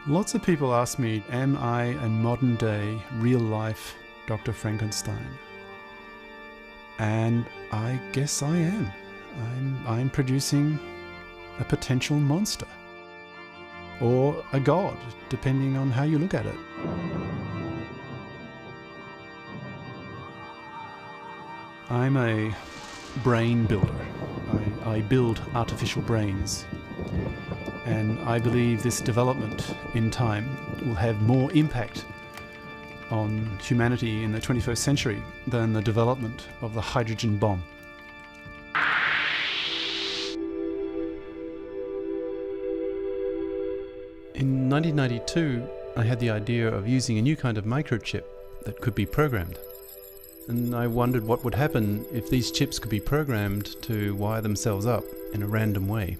Lots of people ask me, am I a modern-day, real-life Dr. Frankenstein? And I guess I am. I'm producing a potential monster. Or a god, depending on how you look at it. I'm a brain builder. I build artificial brains. And I believe this development in time will have more impact on humanity in the 21st century than the development of the hydrogen bomb. In 1992, I had the idea of using a new kind of microchip that could be programmed. And I wondered what would happen if these chips could be programmed to wire themselves up in a random way.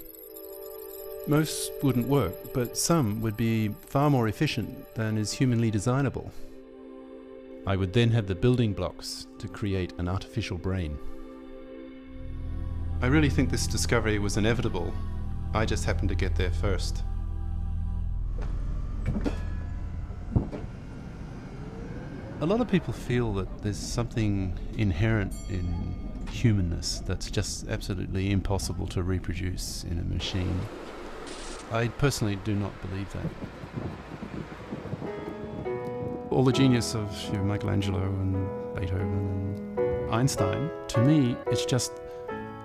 Most wouldn't work, but some would be far more efficient than is humanly designable. I would then have the building blocks to create an artificial brain. I really think this discovery was inevitable. I just happened to get there first. A lot of people feel that there's something inherent in humanness that's just absolutely impossible to reproduce in a machine. I personally do not believe that. All the genius of Michelangelo and Beethoven and Einstein, to me, it's just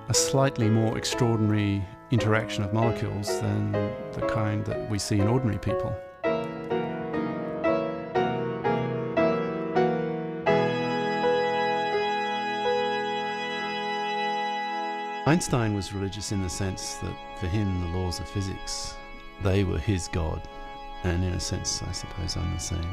a slightly more extraordinary interaction of molecules than the kind that we see in ordinary people. Einstein was religious in the sense that for him the laws of physics, they were his God, and in a sense I suppose I'm the same.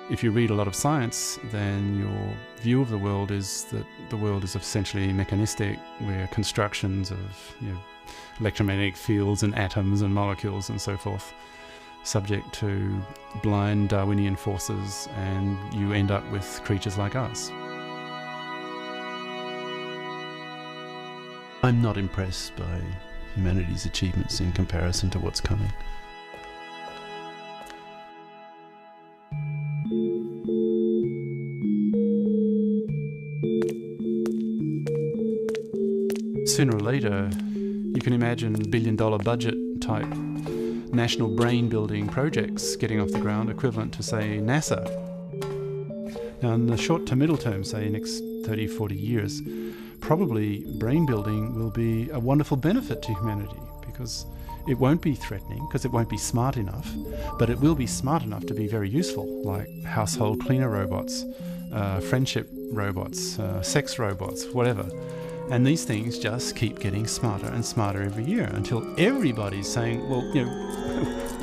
If you read a lot of science, then your view of the world is that the world is essentially mechanistic. We're constructions of electromagnetic fields and atoms and molecules and so forth, subject to blind Darwinian forces, and you end up with creatures like us. I'm not impressed by humanity's achievements in comparison to what's coming. Sooner or later, you can imagine billion-dollar budget type national brain-building projects getting off the ground, equivalent to, say, NASA. Now, in the short to middle term, say next 30, 40 years, probably brain building will be a wonderful benefit to humanity because it won't be threatening, because it won't be smart enough, but it will be smart enough to be very useful, like household cleaner robots, friendship robots, sex robots, whatever. And these things just keep getting smarter and smarter every year until everybody's saying, well,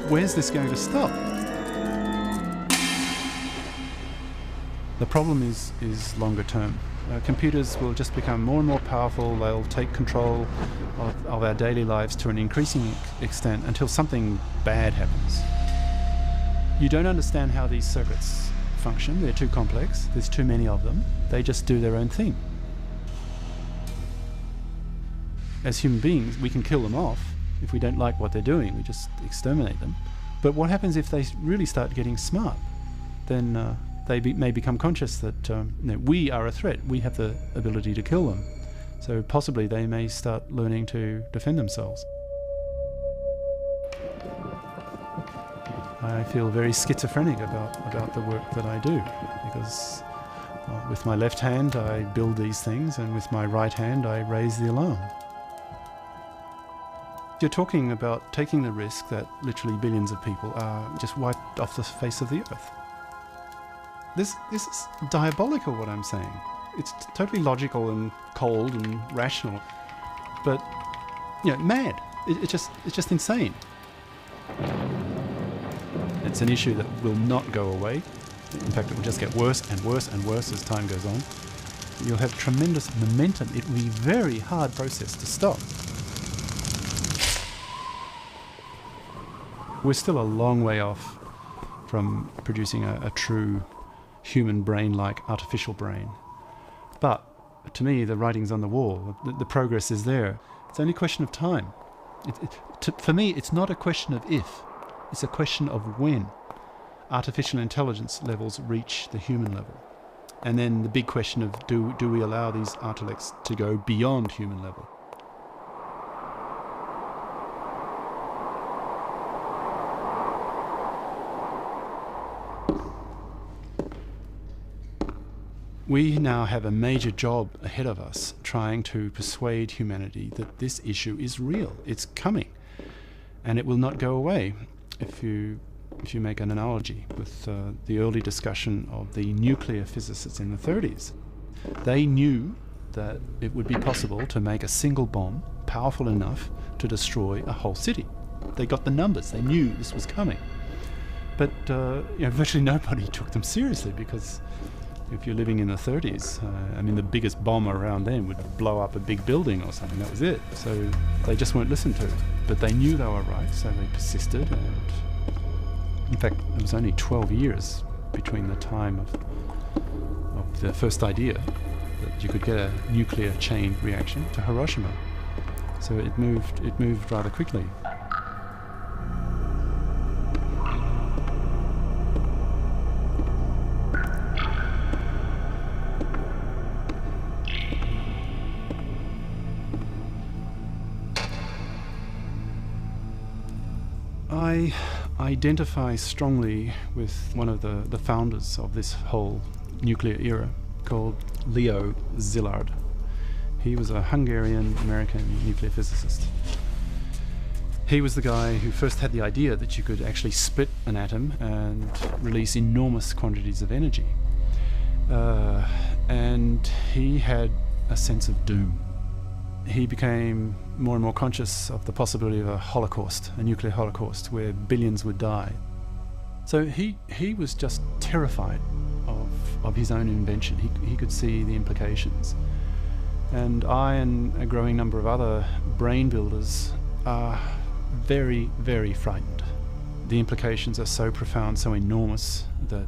where's this going to stop? The problem is longer term. Computers will just become more and more powerful. They'll take control of our daily lives to an increasing extent until something bad happens. You don't understand how these circuits function. They're too complex. There's too many of them. They just do their own thing. As human beings, we can kill them off. If we don't like what they're doing, we just exterminate them. But what happens if they really start getting smart? Then they may become conscious that we are a threat. We have the ability to kill them. So possibly they may start learning to defend themselves. I feel very schizophrenic about the work that I do, because with my left hand I build these things, and with my right hand I raise the alarm. You're talking about taking the risk that literally billions of people are just wiped off the face of the earth. This is diabolical, what I'm saying. It's totally logical and cold and rational, but mad. It's just insane. It's an issue that will not go away. In fact, it will just get worse and worse and worse as time goes on. You'll have tremendous momentum. It will be a very hard process to stop. We're still a long way off from producing a true human brain-like artificial brain. But to me, the writing's on the wall. The progress is there. It's only a question of time. For me, it's not a question of if, it's a question of when artificial intelligence levels reach the human level. And then the big question of do we allow these intellects to go beyond human level? We now have a major job ahead of us trying to persuade humanity that this issue is real. It's coming, and it will not go away. If you make an analogy with the early discussion of the nuclear physicists in the 30s, they knew that it would be possible to make a single bomb powerful enough to destroy a whole city. They got the numbers. They knew this was coming. But virtually nobody took them seriously, because if you're living in the 30s, the biggest bomb around then would blow up a big building or something. That was it. So they just weren't listened to. But they knew they were right, so they persisted. And in fact, it was only 12 years between the time of the first idea that you could get a nuclear chain reaction to Hiroshima. So it moved rather quickly. I identify strongly with one of the founders of this whole nuclear era, called Leo Szilard. He was a Hungarian-American nuclear physicist. He was the guy who first had the idea that you could actually split an atom and release enormous quantities of energy. And he had a sense of doom. He became more and more conscious of the possibility of a holocaust, a nuclear holocaust, where billions would die. So he was just terrified of his own invention. He could see the implications. And I and a growing number of other brain builders are very, very frightened. The implications are so profound, so enormous, that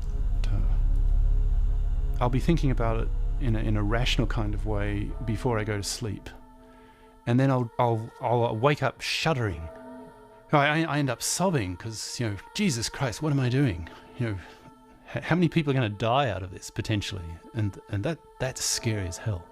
I'll be thinking about it in a rational kind of way before I go to sleep. And then I'll wake up shuddering. I end up sobbing because, Jesus Christ, what am I doing? How many people are going to die out of this potentially? And that's scary as hell.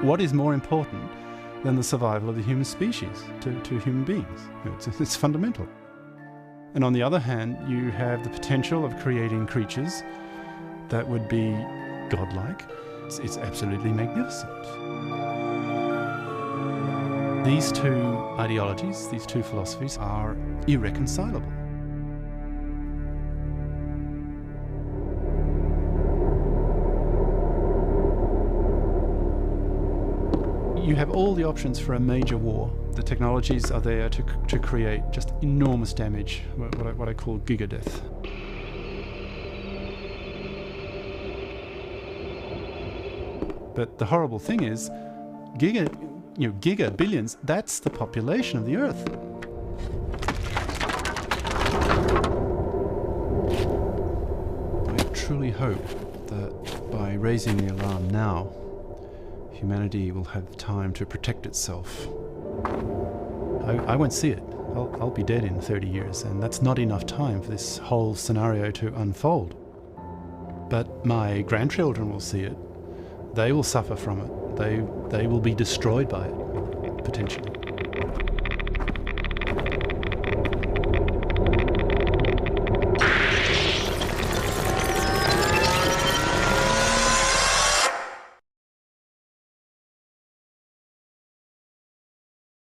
What is more important than the survival of the human species to human beings? It's fundamental. And on the other hand, you have the potential of creating creatures that would be godlike. It's absolutely magnificent. These two ideologies, these two philosophies, are irreconcilable. You have all the options for a major war. The technologies are there to create just enormous damage, what I call gigadeath. But the horrible thing is, billions, that's the population of the Earth. I truly hope that by raising the alarm now, humanity will have time to protect itself. I won't see it. I'll be dead in 30 years, and that's not enough time for this whole scenario to unfold. But my grandchildren will see it. They will suffer from it. They will be destroyed by it, potentially.